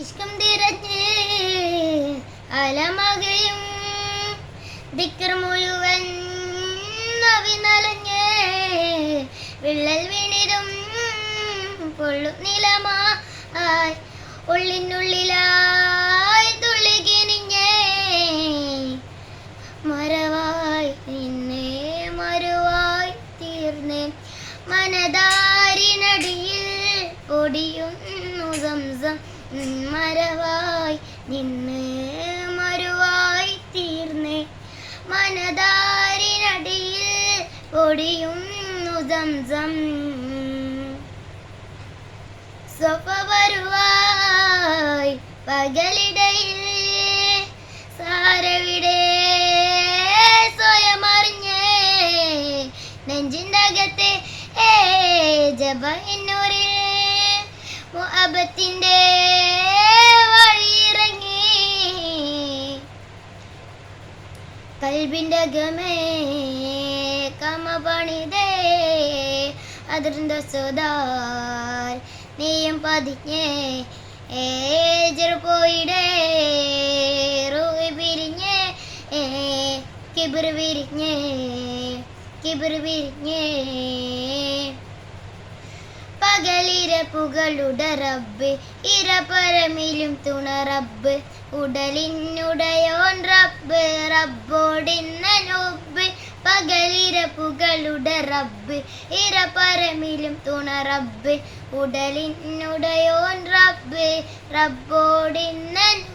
ഇഷ്കം തിരഞ്ഞ് അലമകയും ദിക്കർ മുഴുവൻ നവി നലഞ്ഞ് വിള്ളൽ വീണിടും പൊള്ളു നിലമായി ഉള്ളിനുള്ളിലായി തുള്ളികിനിഞ്ഞേ മരവായി നിന്നെ മരുവായി തീർന്നേ മനതാരിനടിയിൽ പൊടിയുന്നു സംസം മരവായി നിന്ന് മരുവായി തീർന്നേ മനതാരിനടിയിൽ പൊടിയുന്നു സംസം സ്വപ വരുവായി പകലിടയിൽ സാരവിടെ സ്വയമറിഞ്ഞേ നെഞ്ചിൻ്റെ അകത്തെ ജബ എന്നൂരിൽ മുഅബത്തിൻ്റെ വഴിയിറങ്ങി കൽബിൻ്റെ ഗമേ കമ പണിതേ അതിർന്ന സോദാർ നീയും പതിഞ്ഞേ ചെറുപോയിടേ റൂഹി പിരിഞ്ഞേ കിബിർ വിരിഞ്ഞേ പകലിരപ്പുകളുടെ റബ്ബ് ഇരപരമിലും തുണ റബ്ബ് ഉടലിനുടയോൻ റബ്ബ് റബ്ബോടിന്നൊബ്ബ് പകലിരപ്പുകളുടെ റബ്ബ് ഇരപരമിലും തുണ റബ്ബ് ഉടലിനുടയോൻ റബ്ബ് റബ്ബോടിന്നൊബ്ബ്